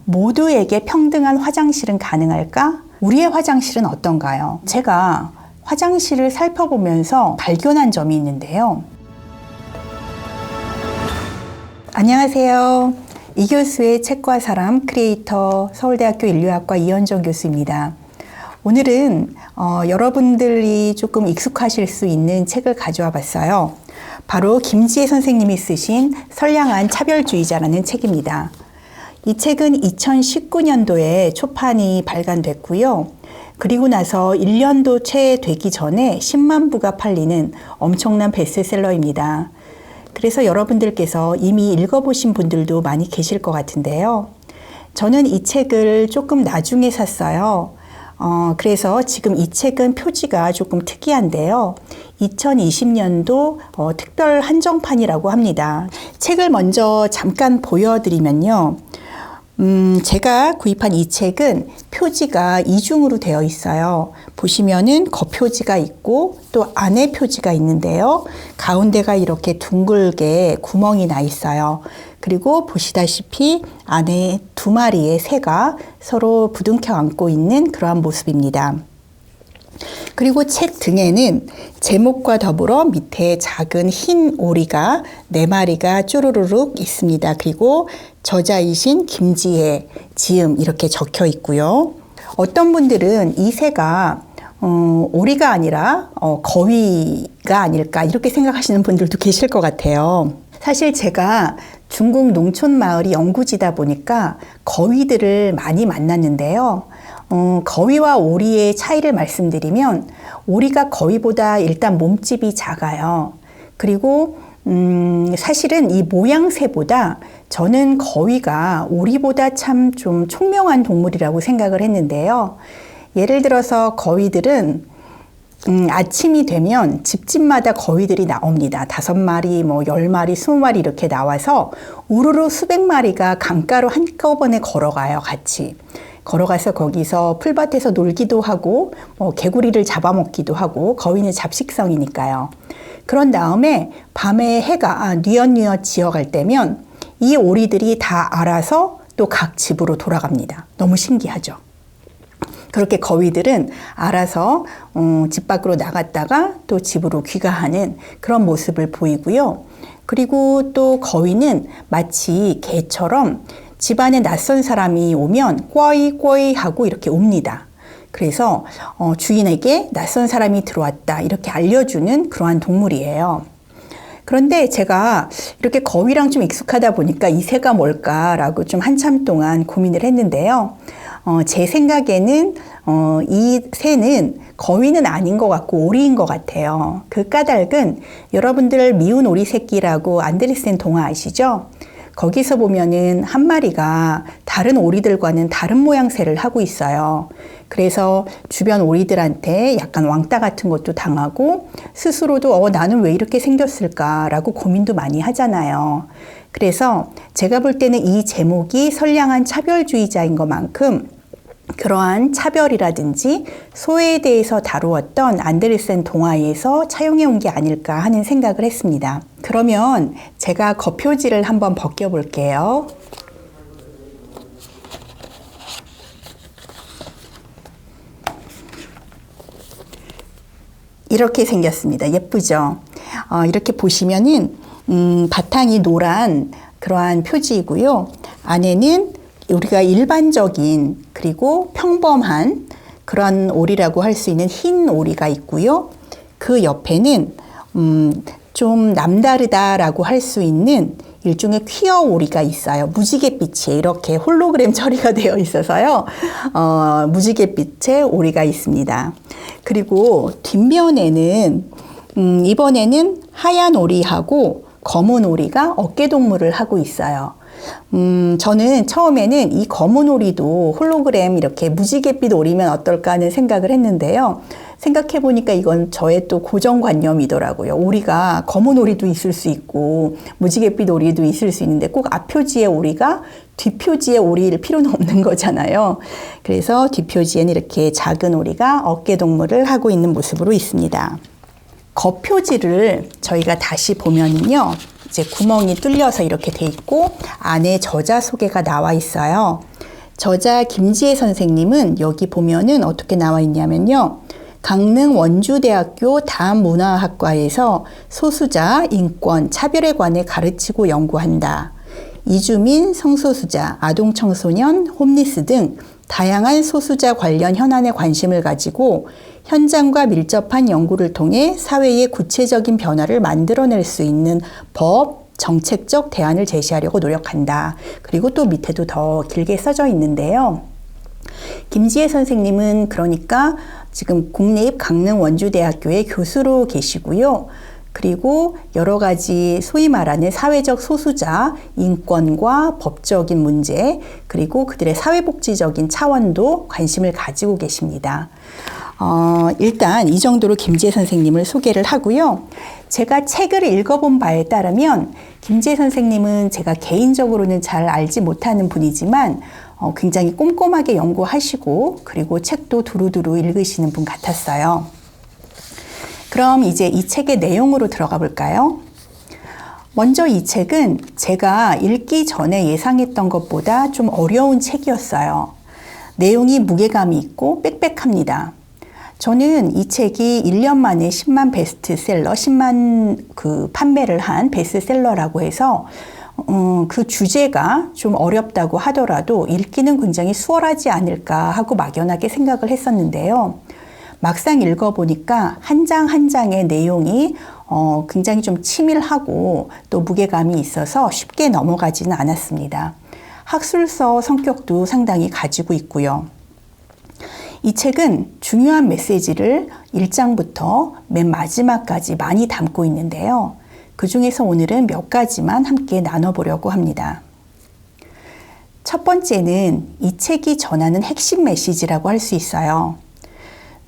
모두에게 평등한 화장실은 가능할까? 우리의 화장실은 어떤가요? 제가 화장실을 살펴보면서 발견한 점이 있는데요. 안녕하세요. 이 교수의 책과 사람 크리에이터 서울대학교 인류학과 이현정 교수입니다. 오늘은 여러분들이 조금 익숙하실 수 있는 책을 가져와 봤어요. 바로 김지혜 선생님이 쓰신 선량한 차별주의자라는 책입니다. 이 책은 2019년도에 초판이 발간됐고요. 그리고 나서 1년도 채 되기 전에 10만 부가 팔리는 엄청난 베스트셀러입니다. 그래서 여러분들께서 이미 읽어보신 분들도 많이 계실 것 같은데요. 저는 이 책을 조금 나중에 샀어요. 그래서 지금 이 책은 표지가 조금 특이한데요. 2020년도 특별 한정판이라고 합니다. 책을 먼저 잠깐 보여드리면요. 제가 구입한 이 책은 표지가 이중으로 되어 있어요. 보시면은 겉표지가 있고 또 안에 표지가 있는데요. 가운데가 이렇게 둥글게 구멍이 나 있어요. 그리고 보시다시피 안에 두 마리의 새가 서로 부둥켜 안고 있는 그러한 모습입니다. 그리고 책 등에는 제목과 더불어 밑에 작은 흰 오리가 4마리가 쪼르르륵 있습니다. 그리고 저자이신 김지혜, 지음 이렇게 적혀 있고요. 어떤 분들은 이 새가 오리가 아니라 거위가 아닐까 이렇게 생각하시는 분들도 계실 것 같아요. 사실 제가 중국 농촌 마을이 영구지다 보니까 거위들을 많이 만났는데요. 거위와 오리의 차이를 말씀드리면 오리가 거위보다 일단 몸집이 작아요. 그리고 사실은 이 모양새보다 저는 거위가 오리보다 참 좀 총명한 동물이라고 생각을 했는데요. 예를 들어서 거위들은 아침이 되면 집집마다 거위들이 나옵니다. 5마리, 10마리, 20마리 이렇게 나와서 우르르 수백 마리가 강가로 한꺼번에 걸어가요, 같이. 걸어가서 거기서 풀밭에서 놀기도 하고 개구리를 잡아먹기도 하고 거위는 잡식성이니까요. 그런 다음에 밤에 해가 뉘엿뉘엿 지어갈 때면 이 오리들이 다 알아서 또 각 집으로 돌아갑니다. 너무 신기하죠. 그렇게 거위들은 알아서 집 밖으로 나갔다가 또 집으로 귀가하는 그런 모습을 보이고요. 그리고 또 거위는 마치 개처럼 집안에 낯선 사람이 오면 꽈이 하고 이렇게 옵니다. 그래서 주인에게 낯선 사람이 들어왔다 이렇게 알려주는 그러한 동물이에요. 그런데 제가 이렇게 거위랑 좀 익숙하다 보니까 이 새가 뭘까라고 좀 한참 동안 고민을 했는데요. 제 생각에는 이 새는 거위는 아닌 것 같고 오리인 것 같아요. 그 까닭은 여러분들 미운 오리 새끼라고 안데르센 동화 아시죠? 거기서 보면은 한 마리가 다른 오리들과는 다른 모양새를 하고 있어요. 그래서 주변 오리들한테 약간 왕따 같은 것도 당하고 스스로도 나는 왜 이렇게 생겼을까라고 고민도 많이 하잖아요. 그래서 제가 볼 때는 이 제목이 선량한 차별주의자인 것만큼 그러한 차별이라든지 소외에 대해서 다루었던 안데르센 동화에서 차용해 온 게 아닐까 하는 생각을 했습니다. 그러면 제가 겉표지를 한번 벗겨볼게요. 이렇게 생겼습니다. 예쁘죠? 이렇게 보시면은 바탕이 노란 그러한 표지이고요. 안에는 우리가 일반적인 그리고 평범한 그런 오리라고 할 수 있는 흰 오리가 있고요. 그 옆에는 좀 남다르다라고 할 수 있는 일종의 퀴어 오리가 있어요. 무지갯빛이 이렇게 홀로그램 처리가 되어 있어서요. 무지갯빛의 오리가 있습니다. 그리고 뒷면에는 이번에는 하얀 오리하고 검은 오리가 어깨동무를 하고 있어요. 저는 처음에는 이 검은 오리도 홀로그램 이렇게 무지갯빛 오리면 어떨까 하는 생각을 했는데요. 생각해보니까 이건 저의 또 고정관념이더라고요. 오리가 검은 오리도 있을 수 있고 무지갯빛 오리도 있을 수 있는데 꼭 앞표지의 오리가 뒷표지의 오리일 필요는 없는 거잖아요. 그래서 뒷표지에는 이렇게 작은 오리가 어깨동무를 하고 있는 모습으로 있습니다. 겉표지를 저희가 다시 보면은요. 이제 구멍이 뚫려서 이렇게 돼 있고 안에 저자 소개가 나와 있어요. 저자 김지혜 선생님은 여기 보면은 어떻게 나와 있냐면요. 강릉 원주대학교 다문화학과에서 소수자, 인권, 차별에 관해 가르치고 연구한다. 이주민, 성소수자, 아동청소년, 홈리스 등 다양한 소수자 관련 현안에 관심을 가지고 현장과 밀접한 연구를 통해 사회의 구체적인 변화를 만들어낼 수 있는 법, 정책적 대안을 제시하려고 노력한다. 그리고 또 밑에도 더 길게 써져 있는데요. 김지혜 선생님은 그러니까 지금 국립 강릉 원주대학교의 교수로 계시고요. 그리고 여러 가지 소위 말하는 사회적 소수자, 인권과 법적인 문제, 그리고 그들의 사회복지적인 차원도 관심을 가지고 계십니다. 일단 이 정도로 김지혜 선생님을 소개를 하고요. 제가 책을 읽어본 바에 따르면 김지혜 선생님은 제가 개인적으로는 잘 알지 못하는 분이지만 굉장히 꼼꼼하게 연구하시고 그리고 책도 두루두루 읽으시는 분 같았어요. 그럼 이제 이 책의 내용으로 들어가 볼까요? 먼저 이 책은 제가 읽기 전에 예상했던 것보다 좀 어려운 책이었어요. 내용이 무게감이 있고 빽빽합니다. 저는 이 책이 1년 만에 10만 베스트셀러, 10만 판매를 한 베스트셀러라고 해서 그 주제가 좀 어렵다고 하더라도 읽기는 굉장히 수월하지 않을까 하고 막연하게 생각을 했었는데요. 막상 읽어보니까 한 장 한 장의 내용이 굉장히 좀 치밀하고 또 무게감이 있어서 쉽게 넘어가지는 않았습니다. 학술서 성격도 상당히 가지고 있고요. 이 책은 중요한 메시지를 1장부터 맨 마지막까지 많이 담고 있는데요. 그 중에서 오늘은 몇 가지만 함께 나눠보려고 합니다. 첫 번째는 이 책이 전하는 핵심 메시지라고 할 수 있어요.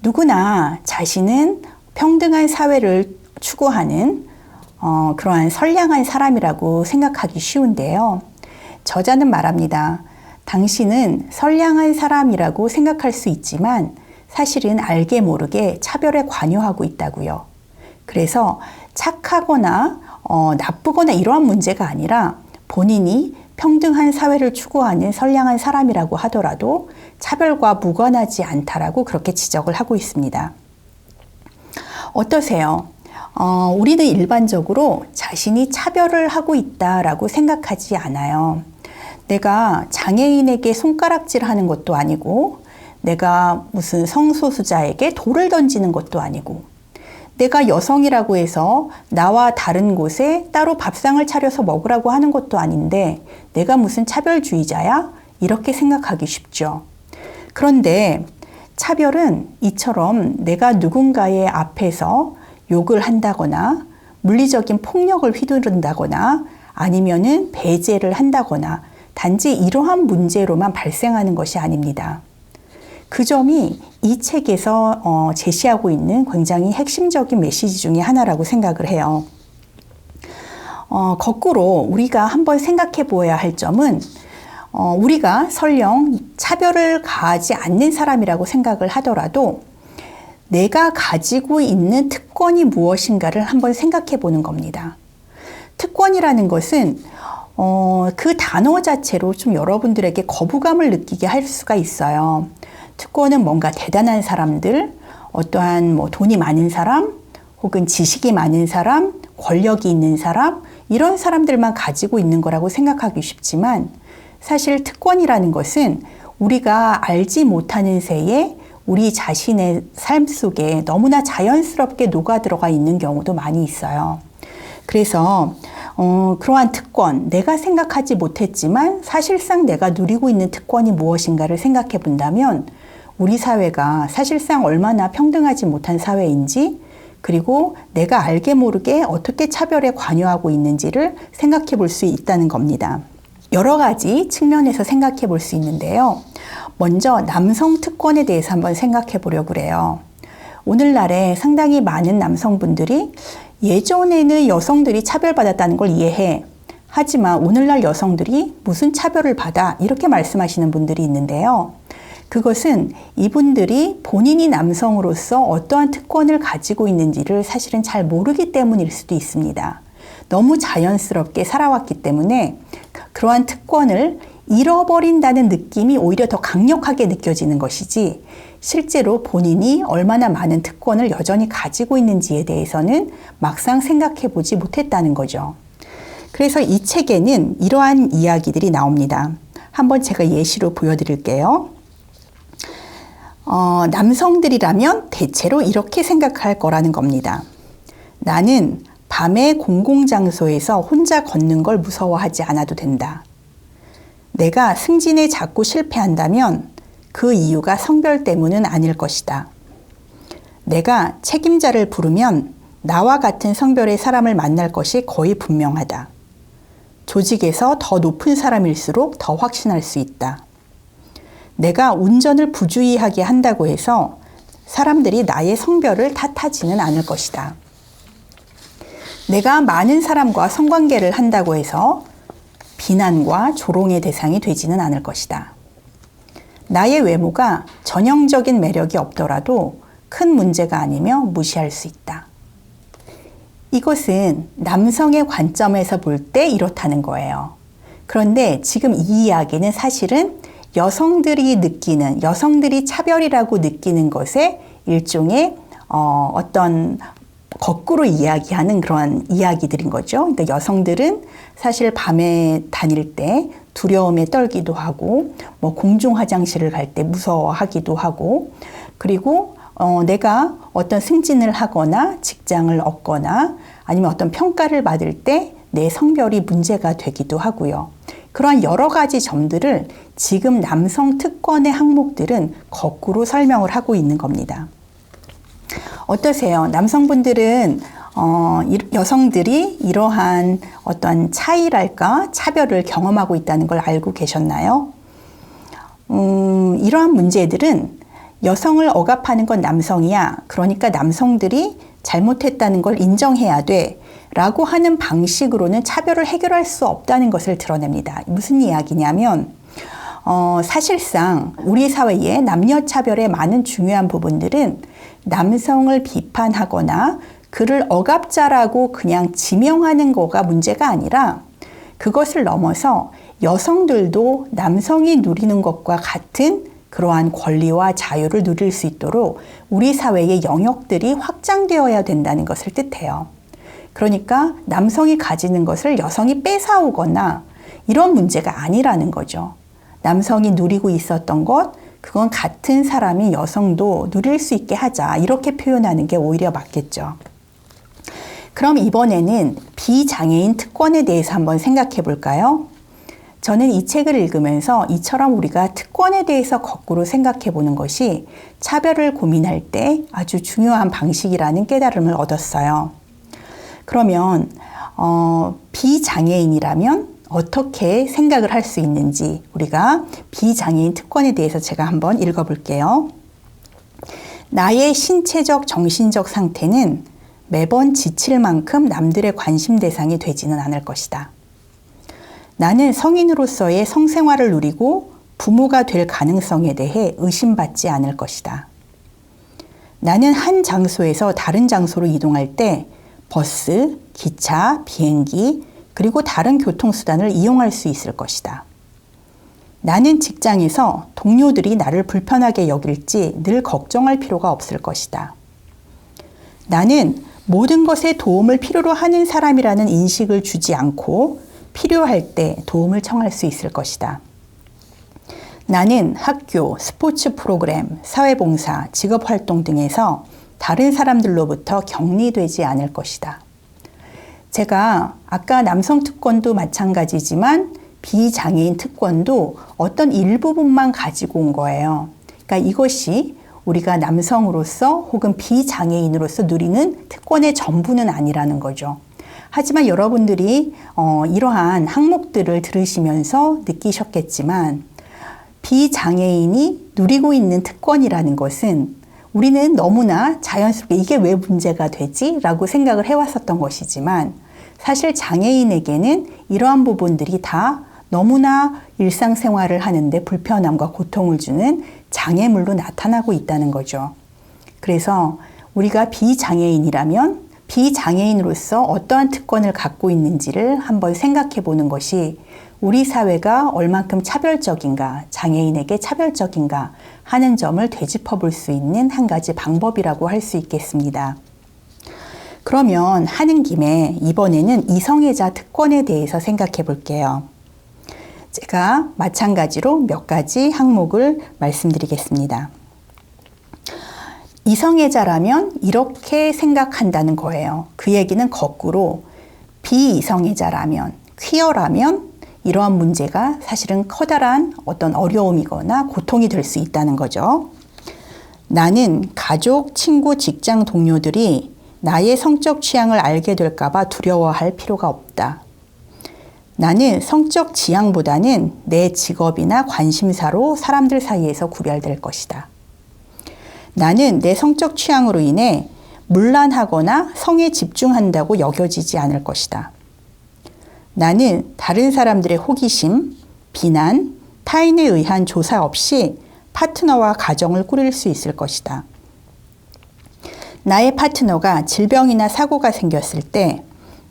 누구나 자신은 평등한 사회를 추구하는 그러한 선량한 사람이라고 생각하기 쉬운데요. 저자는 말합니다. 당신은 선량한 사람이라고 생각할 수 있지만 사실은 알게 모르게 차별에 관여하고 있다고요. 그래서 착하거나 나쁘거나 이러한 문제가 아니라 본인이 평등한 사회를 추구하는 선량한 사람이라고 하더라도 차별과 무관하지 않다라고 그렇게 지적을 하고 있습니다. 어떠세요? 우리는 일반적으로 자신이 차별을 하고 있다라고 생각하지 않아요. 내가 장애인에게 손가락질하는 것도 아니고 내가 무슨 성소수자에게 돌을 던지는 것도 아니고 내가 여성이라고 해서 나와 다른 곳에 따로 밥상을 차려서 먹으라고 하는 것도 아닌데 내가 무슨 차별주의자야? 이렇게 생각하기 쉽죠. 그런데 차별은 이처럼 내가 누군가의 앞에서 욕을 한다거나 물리적인 폭력을 휘두른다거나 아니면은 배제를 한다거나 단지 이러한 문제로만 발생하는 것이 아닙니다. 그 점이 이 책에서 제시하고 있는 굉장히 핵심적인 메시지 중에 하나라고 생각을 해요. 거꾸로 우리가 한번 생각해 보아야 할 점은 우리가 설령 차별을 가하지 않는 사람이라고 생각을 하더라도 내가 가지고 있는 특권이 무엇인가를 한번 생각해 보는 겁니다. 특권이라는 것은 그 단어 자체로 좀 여러분들에게 거부감을 느끼게 할 수가 있어요. 특권은 뭔가 대단한 사람들, 어떠한 돈이 많은 사람, 혹은 지식이 많은 사람, 권력이 있는 사람, 이런 사람들만 가지고 있는 거라고 생각하기 쉽지만 사실 특권이라는 것은 우리가 알지 못하는 새에 우리 자신의 삶 속에 너무나 자연스럽게 녹아들어가 있는 경우도 많이 있어요. 그래서 그러한 특권, 내가 생각하지 못했지만 사실상 내가 누리고 있는 특권이 무엇인가를 생각해 본다면 우리 사회가 사실상 얼마나 평등하지 못한 사회인지 그리고 내가 알게 모르게 어떻게 차별에 관여하고 있는지를 생각해 볼 수 있다는 겁니다. 여러 가지 측면에서 생각해 볼 수 있는데요. 먼저 남성 특권에 대해서 한번 생각해 보려고 그래요. 오늘날에 상당히 많은 남성분들이 예전에는 여성들이 차별받았다는 걸 이해해. 하지만 오늘날 여성들이 무슨 차별을 받아? 이렇게 말씀하시는 분들이 있는데요. 그것은 이분들이 본인이 남성으로서 어떠한 특권을 가지고 있는지를 사실은 잘 모르기 때문일 수도 있습니다. 너무 자연스럽게 살아왔기 때문에 그러한 특권을 잃어버린다는 느낌이 오히려 더 강력하게 느껴지는 것이지 실제로 본인이 얼마나 많은 특권을 여전히 가지고 있는지에 대해서는 막상 생각해 보지 못했다는 거죠. 그래서 이 책에는 이러한 이야기들이 나옵니다. 한번 제가 예시로 보여드릴게요. 남성들이라면 대체로 이렇게 생각할 거라는 겁니다. 나는 밤에 공공장소에서 혼자 걷는 걸 무서워하지 않아도 된다. 내가 승진에 자꾸 실패한다면 그 이유가 성별 때문은 아닐 것이다. 내가 책임자를 부르면 나와 같은 성별의 사람을 만날 것이 거의 분명하다. 조직에서 더 높은 사람일수록 더 확신할 수 있다. 내가 운전을 부주의하게 한다고 해서 사람들이 나의 성별을 탓하지는 않을 것이다. 내가 많은 사람과 성관계를 한다고 해서 비난과 조롱의 대상이 되지는 않을 것이다. 나의 외모가 전형적인 매력이 없더라도 큰 문제가 아니며 무시할 수 있다. 이것은 남성의 관점에서 볼 때 이렇다는 거예요. 그런데 지금 이 이야기는 사실은 여성들이 차별이라고 느끼는 것에 일종의 어떤 거꾸로 이야기하는 그런 이야기들인 거죠. 그러니까 여성들은 사실 밤에 다닐 때 두려움에 떨기도 하고, 뭐 공중 화장실을 갈 때 무서워하기도 하고, 그리고 내가 어떤 승진을 하거나 직장을 얻거나 아니면 어떤 평가를 받을 때 내 성별이 문제가 되기도 하고요. 그러한 여러 가지 점들을 지금 남성 특권의 항목들은 거꾸로 설명을 하고 있는 겁니다. 어떠세요? 남성분들은 여성들이 이러한 어떤 차이랄까 차별을 경험하고 있다는 걸 알고 계셨나요? 이러한 문제들은 여성을 억압하는 건 남성이야. 그러니까 남성들이 잘못했다는 걸 인정해야 돼. 라고 하는 방식으로는 차별을 해결할 수 없다는 것을 드러냅니다. 무슨 이야기냐면 사실상 우리 사회의 남녀 차별의 많은 중요한 부분들은 남성을 비판하거나 그를 억압자라고 그냥 지명하는 거가 문제가 아니라 그것을 넘어서 여성들도 남성이 누리는 것과 같은 그러한 권리와 자유를 누릴 수 있도록 우리 사회의 영역들이 확장되어야 된다는 것을 뜻해요. 그러니까 남성이 가지는 것을 여성이 뺏어오거나 이런 문제가 아니라는 거죠. 남성이 누리고 있었던 것, 그건 같은 사람이 여성도 누릴 수 있게 하자. 이렇게 표현하는 게 오히려 맞겠죠. 그럼 이번에는 비장애인 특권에 대해서 한번 생각해 볼까요? 저는 이 책을 읽으면서 이처럼 우리가 특권에 대해서 거꾸로 생각해 보는 것이 차별을 고민할 때 아주 중요한 방식이라는 깨달음을 얻었어요. 그러면 비장애인이라면 어떻게 생각을 할 수 있는지 우리가 비장애인 특권에 대해서 제가 한번 읽어볼게요. 나의 신체적, 정신적 상태는 매번 지칠 만큼 남들의 관심 대상이 되지는 않을 것이다. 나는 성인으로서의 성생활을 누리고 부모가 될 가능성에 대해 의심받지 않을 것이다. 나는 한 장소에서 다른 장소로 이동할 때 버스, 기차, 비행기, 그리고 다른 교통수단을 이용할 수 있을 것이다. 나는 직장에서 동료들이 나를 불편하게 여길지 늘 걱정할 필요가 없을 것이다. 나는 모든 것에 도움을 필요로 하는 사람이라는 인식을 주지 않고 필요할 때 도움을 청할 수 있을 것이다. 나는 학교, 스포츠 프로그램, 사회봉사, 직업활동 등에서 다른 사람들로부터 격리되지 않을 것이다. 제가 아까 남성 특권도 마찬가지지만 비장애인 특권도 어떤 일부분만 가지고 온 거예요. 그러니까 이것이 우리가 남성으로서 혹은 비장애인으로서 누리는 특권의 전부는 아니라는 거죠. 하지만 여러분들이 이러한 항목들을 들으시면서 느끼셨겠지만 비장애인이 누리고 있는 특권이라는 것은 우리는 너무나 자연스럽게 이게 왜 문제가 되지? 라고 생각을 해왔었던 것이지만 사실 장애인에게는 이러한 부분들이 다 너무나 일상생활을 하는데 불편함과 고통을 주는 장애물로 나타나고 있다는 거죠. 그래서 우리가 비장애인이라면 비장애인으로서 어떠한 특권을 갖고 있는지를 한번 생각해 보는 것이 우리 사회가 얼만큼 차별적인가, 장애인에게 차별적인가 하는 점을 되짚어 볼 수 있는 한 가지 방법이라고 할 수 있겠습니다. 그러면 하는 김에 이번에는 이성애자 특권에 대해서 생각해 볼게요. 제가 마찬가지로 몇 가지 항목을 말씀드리겠습니다. 이성애자라면 이렇게 생각한다는 거예요. 그 얘기는 거꾸로 비이성애자라면, 퀴어라면 이러한 문제가 사실은 커다란 어떤 어려움이거나 고통이 될 수 있다는 거죠. 나는 가족, 친구, 직장 동료들이 나의 성적 취향을 알게 될까봐 두려워할 필요가 없다. 나는 성적 지향보다는 내 직업이나 관심사로 사람들 사이에서 구별될 것이다. 나는 내 성적 취향으로 인해 문란하거나 성에 집중한다고 여겨지지 않을 것이다. 나는 다른 사람들의 호기심, 비난, 타인에 의한 조사 없이 파트너와 가정을 꾸릴 수 있을 것이다. 나의 파트너가 질병이나 사고가 생겼을 때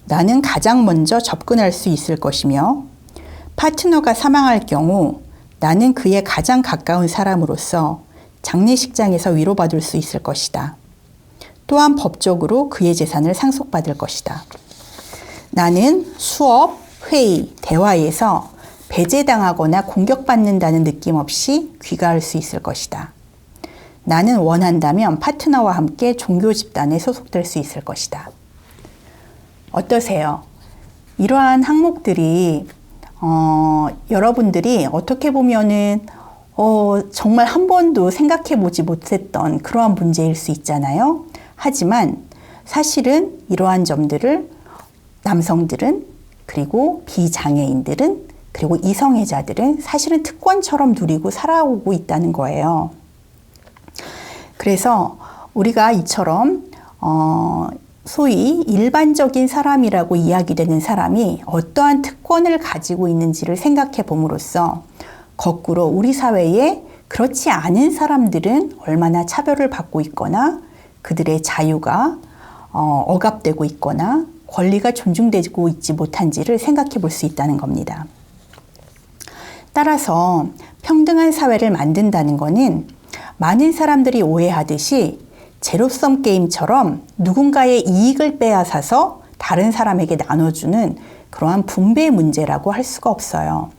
나는 가장 먼저 접근할 수 있을 것이며 파트너가 사망할 경우 나는 그의 가장 가까운 사람으로서 장례식장에서 위로받을 수 있을 것이다. 또한 법적으로 그의 재산을 상속받을 것이다. 나는 수업, 회의, 대화에서 배제당하거나 공격받는다는 느낌 없이 귀가할 수 있을 것이다. 나는 원한다면 파트너와 함께 종교 집단에 소속될 수 있을 것이다. 어떠세요? 이러한 항목들이 여러분들이 어떻게 보면은 정말 한 번도 생각해 보지 못했던 그러한 문제일 수 있잖아요. 하지만 사실은 이러한 점들을 남성들은 그리고 비장애인들은 그리고 이성애자들은 사실은 특권처럼 누리고 살아오고 있다는 거예요. 그래서 우리가 이처럼 소위 일반적인 사람이라고 이야기되는 사람이 어떠한 특권을 가지고 있는지를 생각해 봄으로써 거꾸로 우리 사회에 그렇지 않은 사람들은 얼마나 차별을 받고 있거나 그들의 자유가 억압되고 있거나 권리가 존중되고 있지 못한지를 생각해 볼 수 있다는 겁니다. 따라서 평등한 사회를 만든다는 것은 많은 사람들이 오해하듯이 제로섬 게임처럼 누군가의 이익을 빼앗아서 다른 사람에게 나눠주는 그러한 분배의 문제라고 할 수가 없어요.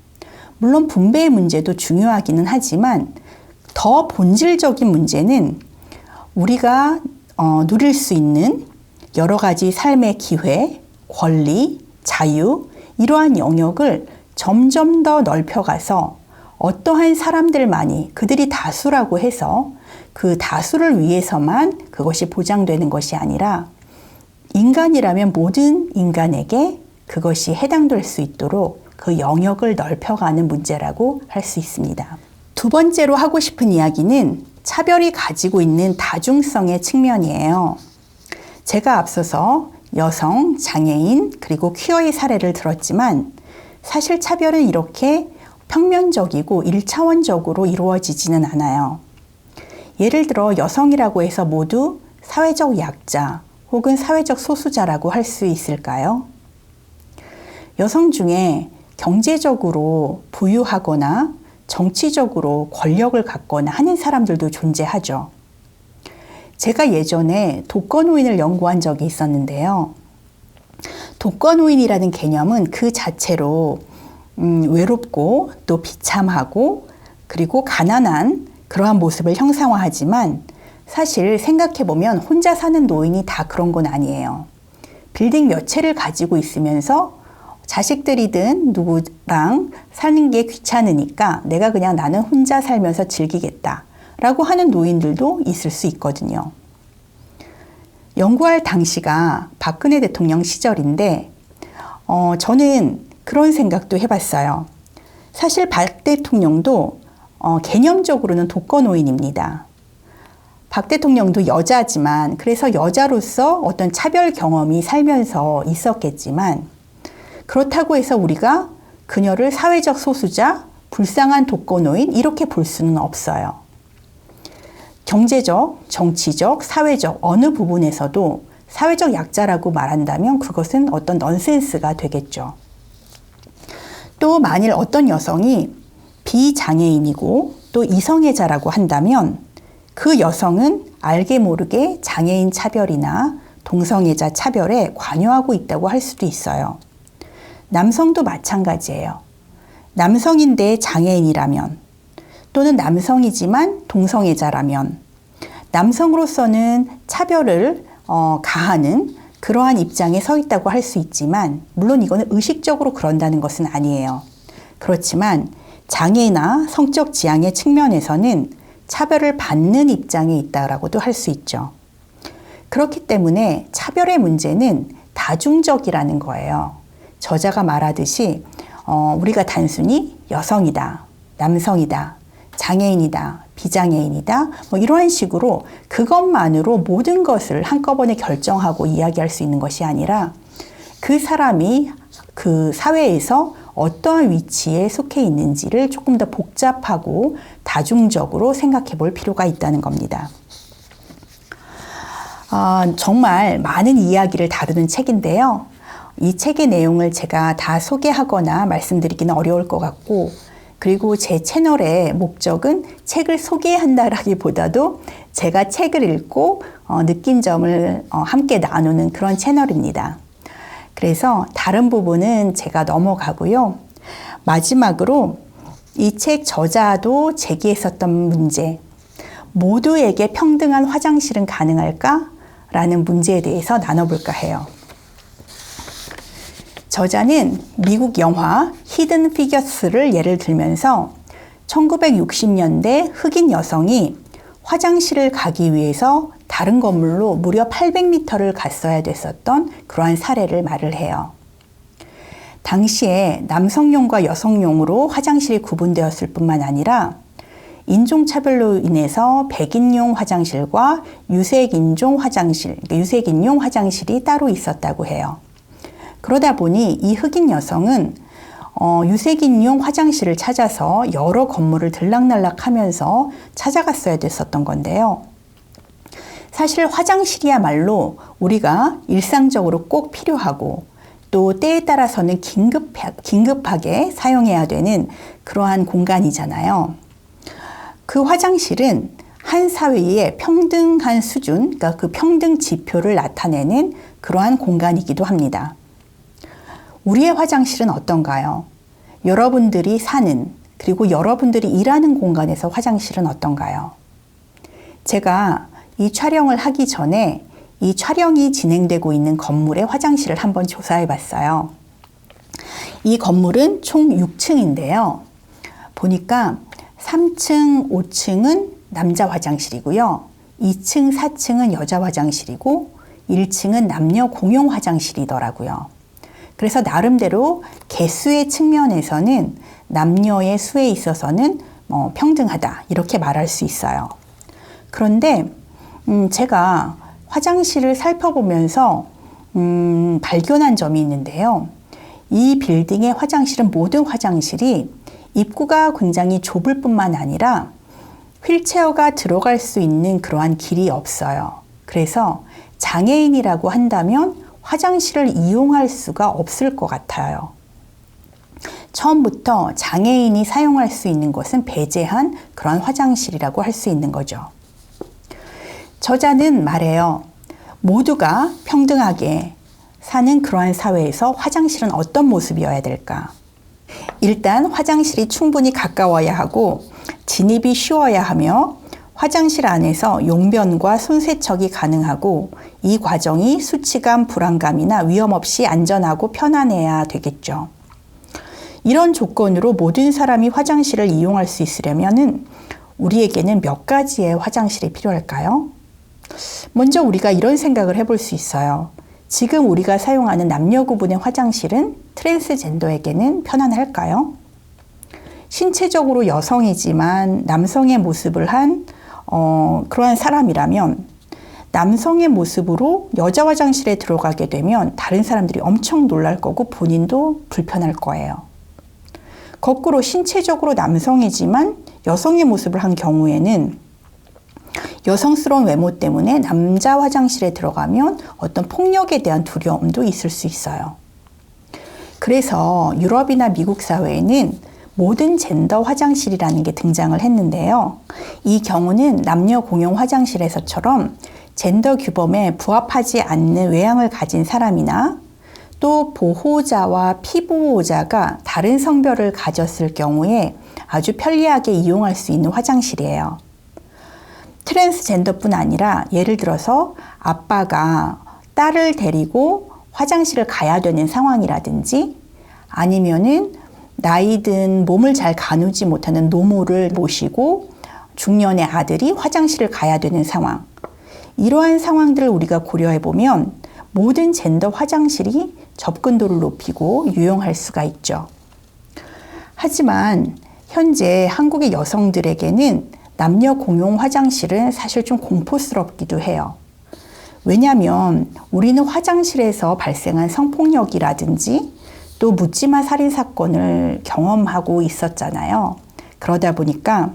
물론 분배의 문제도 중요하기는 하지만 더 본질적인 문제는 우리가 누릴 수 있는 여러 가지 삶의 기회, 권리, 자유 이러한 영역을 점점 더 넓혀가서 어떠한 사람들만이 그들이 다수라고 해서 그 다수를 위해서만 그것이 보장되는 것이 아니라 인간이라면 모든 인간에게 그것이 해당될 수 있도록 그 영역을 넓혀가는 문제라고 할 수 있습니다. 두 번째로 하고 싶은 이야기는 차별이 가지고 있는 다중성의 측면이에요. 제가 앞서서 여성, 장애인, 그리고 퀴어의 사례를 들었지만 사실 차별은 이렇게 평면적이고 1차원적으로 이루어지지는 않아요. 예를 들어 여성이라고 해서 모두 사회적 약자 혹은 사회적 소수자라고 할 수 있을까요? 여성 중에 경제적으로 부유하거나 정치적으로 권력을 갖거나 하는 사람들도 존재하죠. 제가 예전에 독거노인을 연구한 적이 있었는데요. 독거노인이라는 개념은 그 자체로 외롭고 또 비참하고 그리고 가난한 그러한 모습을 형상화하지만 사실 생각해보면 혼자 사는 노인이 다 그런 건 아니에요. 빌딩 몇 채를 가지고 있으면서 자식들이든 누구랑 사는 게 귀찮으니까 내가 그냥 나는 혼자 살면서 즐기겠다 라고 하는 노인들도 있을 수 있거든요. 연구할 당시가 박근혜 대통령 시절인데 저는 그런 생각도 해봤어요. 사실 박 대통령도 개념적으로는 독거노인입니다. 박 대통령도 여자지만 그래서 여자로서 어떤 차별 경험이 살면서 있었겠지만 그렇다고 해서 우리가 그녀를 사회적 소수자, 불쌍한 독거노인 이렇게 볼 수는 없어요. 경제적, 정치적, 사회적 어느 부분에서도 사회적 약자라고 말한다면 그것은 어떤 넌센스가 되겠죠. 또 만일 어떤 여성이 비장애인이고 또 이성애자라고 한다면 그 여성은 알게 모르게 장애인 차별이나 동성애자 차별에 관여하고 있다고 할 수도 있어요. 남성도 마찬가지예요. 남성인데 장애인이라면 또는 남성이지만 동성애자라면 남성으로서는 차별을 가하는 그러한 입장에 서 있다고 할 수 있지만 물론 이거는 의식적으로 그런다는 것은 아니에요. 그렇지만 장애나 성적 지향의 측면에서는 차별을 받는 입장에 있다라고도 할 수 있죠. 그렇기 때문에 차별의 문제는 다중적이라는 거예요. 저자가 말하듯이 우리가 단순히 여성이다, 남성이다, 장애인이다, 비장애인이다, 뭐 이러한 식으로 그것만으로 모든 것을 한꺼번에 결정하고 이야기할 수 있는 것이 아니라 그 사람이 그 사회에서 어떠한 위치에 속해 있는지를 조금 더 복잡하고 다중적으로 생각해 볼 필요가 있다는 겁니다. 정말 많은 이야기를 다루는 책인데요. 이 책의 내용을 제가 다 소개하거나 말씀드리기는 어려울 것 같고, 그리고 제 채널의 목적은 책을 소개한다라기보다도 제가 책을 읽고 느낀 점을 함께 나누는 그런 채널입니다. 그래서 다른 부분은 제가 넘어가고요. 마지막으로 이 책 저자도 제기했었던 문제, 모두에게 평등한 화장실은 가능할까? 라는 문제에 대해서 나눠볼까 해요. 저자는 미국 영화 히든 피겨스를 예를 들면서 1960년대 흑인 여성이 화장실을 가기 위해서 다른 건물로 무려 800m를 갔어야 됐었던 그러한 사례를 말을 해요. 당시에 남성용과 여성용으로 화장실이 구분되었을 뿐만 아니라 인종차별로 인해서 백인용 화장실과 유색인용 화장실이 따로 있었다고 해요. 그러다 보니 이 흑인 여성은 유색인용 화장실을 찾아서 여러 건물을 들락날락하면서 찾아갔어야 됐었던 건데요. 사실 화장실이야말로 우리가 일상적으로 꼭 필요하고 또 때에 따라서는 긴급하게 사용해야 되는 그러한 공간이잖아요. 그 화장실은 한 사회의 평등한 수준, 그러니까 그 평등 지표를 나타내는 그러한 공간이기도 합니다. 우리의 화장실은 어떤가요? 여러분들이 사는, 그리고 여러분들이 일하는 공간에서 화장실은 어떤가요? 제가 이 촬영을 하기 전에 이 촬영이 진행되고 있는 건물의 화장실을 한번 조사해 봤어요. 이 건물은 총 6층인데요. 보니까 3층, 5층은 남자 화장실이고요. 2층, 4층은 여자 화장실이고 1층은 남녀 공용 화장실이더라고요. 그래서 나름대로 개수의 측면에서는 남녀의 수에 있어서는 평등하다 이렇게 말할 수 있어요. 그런데 제가 화장실을 살펴보면서 발견한 점이 있는데요. 이 빌딩의 화장실은 모든 화장실이 입구가 굉장히 좁을 뿐만 아니라 휠체어가 들어갈 수 있는 그러한 길이 없어요. 그래서 장애인이라고 한다면 화장실을 이용할 수가 없을 것 같아요. 처음부터 장애인이 사용할 수 있는 것은 배제한 그런 화장실이라고 할 수 있는 거죠. 저자는 말해요. 모두가 평등하게 사는 그러한 사회에서 화장실은 어떤 모습이어야 될까? 일단 화장실이 충분히 가까워야 하고 진입이 쉬워야 하며 화장실 안에서 용변과 손세척이 가능하고 이 과정이 수치감, 불안감이나 위험 없이 안전하고 편안해야 되겠죠. 이런 조건으로 모든 사람이 화장실을 이용할 수 있으려면은 우리에게는 몇 가지의 화장실이 필요할까요? 먼저 우리가 이런 생각을 해볼 수 있어요. 지금 우리가 사용하는 남녀 구분의 화장실은 트랜스젠더에게는 편안할까요? 신체적으로 여성이지만 남성의 모습을 한 그러한 사람이라면 남성의 모습으로 여자 화장실에 들어가게 되면 다른 사람들이 엄청 놀랄 거고 본인도 불편할 거예요. 거꾸로 신체적으로 남성이지만 여성의 모습을 한 경우에는 여성스러운 외모 때문에 남자 화장실에 들어가면 어떤 폭력에 대한 두려움도 있을 수 있어요. 그래서 유럽이나 미국 사회에는 모든 젠더 화장실이라는 게 등장을 했는데요. 이 경우는 남녀 공용 화장실에서처럼 젠더 규범에 부합하지 않는 외양을 가진 사람이나 또 보호자와 피보호자가 다른 성별을 가졌을 경우에 아주 편리하게 이용할 수 있는 화장실이에요. 트랜스젠더뿐 아니라 예를 들어서 아빠가 딸을 데리고 화장실을 가야 되는 상황이라든지 아니면은 나이 든 몸을 잘 가누지 못하는 노모를 모시고 중년의 아들이 화장실을 가야 되는 상황. 이러한 상황들을 우리가 고려해 보면 모든 젠더 화장실이 접근도를 높이고 유용할 수가 있죠. 하지만 현재 한국의 여성들에게는 남녀 공용 화장실은 사실 좀 공포스럽기도 해요. 왜냐하면 우리는 화장실에서 발생한 성폭력이라든지 또 묻지마 살인 사건을 경험하고 있었잖아요. 그러다 보니까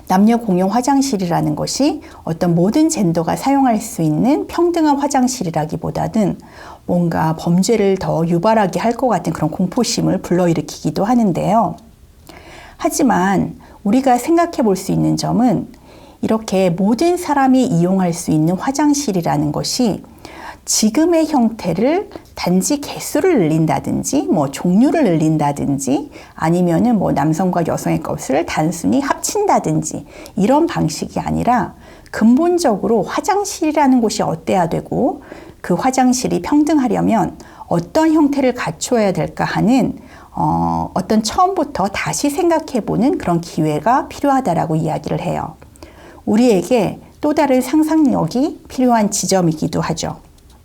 남녀 공용 화장실이라는 것이 어떤 모든 젠더가 사용할 수 있는 평등한 화장실이라기보다는 뭔가 범죄를 더 유발하게 할 것 같은 그런 공포심을 불러일으키기도 하는데요. 하지만 우리가 생각해 볼 수 있는 점은 이렇게 모든 사람이 이용할 수 있는 화장실이라는 것이 지금의 형태를 단지 개수를 늘린다든지 종류를 늘린다든지 아니면은 남성과 여성의 것을 단순히 합친다든지 이런 방식이 아니라 근본적으로 화장실이라는 곳이 어때야 되고 그 화장실이 평등하려면 어떤 형태를 갖춰야 될까 하는 어떤 처음부터 다시 생각해보는 그런 기회가 필요하다라고 이야기를 해요. 우리에게 또 다른 상상력이 필요한 지점이기도 하죠.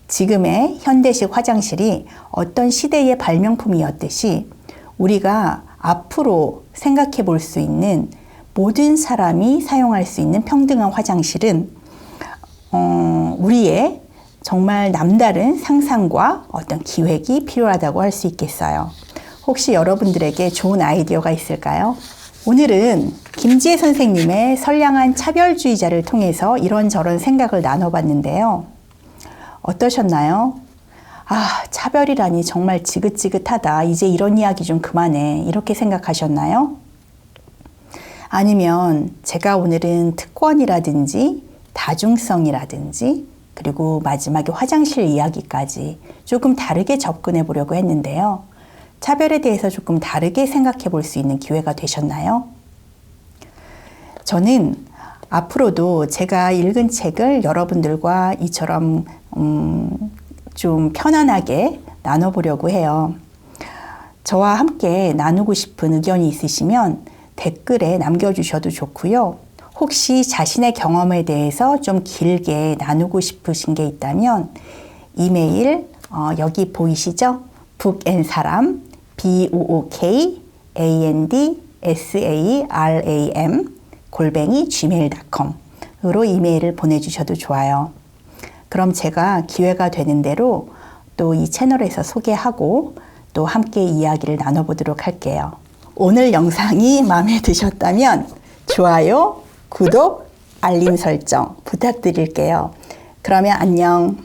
지금의 현대식 화장실이 어떤 시대의 발명품이었듯이 우리가 앞으로 생각해 볼 수 있는 모든 사람이 사용할 수 있는 평등한 화장실은 우리의 정말 남다른 상상과 어떤 기획이 필요하다고 할 수 있겠어요. 혹시 여러분들에게 좋은 아이디어가 있을까요? 오늘은 김지혜 선생님의 선량한 차별주의자를 통해서 이런저런 생각을 나눠봤는데요. 어떠셨나요? 차별이라니 정말 지긋지긋하다. 이제 이런 이야기 좀 그만해. 이렇게 생각하셨나요? 아니면 제가 오늘은 특권이라든지 다중성이라든지 그리고 마지막에 화장실 이야기까지 조금 다르게 접근해 보려고 했는데요. 차별에 대해서 조금 다르게 생각해 볼 수 있는 기회가 되셨나요? 저는 앞으로도 제가 읽은 책을 여러분들과 이처럼 좀 편안하게 나눠보려고 해요. 저와 함께 나누고 싶은 의견이 있으시면 댓글에 남겨주셔도 좋고요. 혹시 자신의 경험에 대해서 좀 길게 나누고 싶으신 게 있다면 이메일 여기 보이시죠? 북앤사람 bookandsaram @gmail.com으로 이메일을 보내주셔도 좋아요. 그럼 제가 기회가 되는 대로 또 이 채널에서 소개하고 또 함께 이야기를 나눠보도록 할게요. 오늘 영상이 마음에 드셨다면 좋아요, 구독, 알림 설정 부탁드릴게요. 그러면 안녕.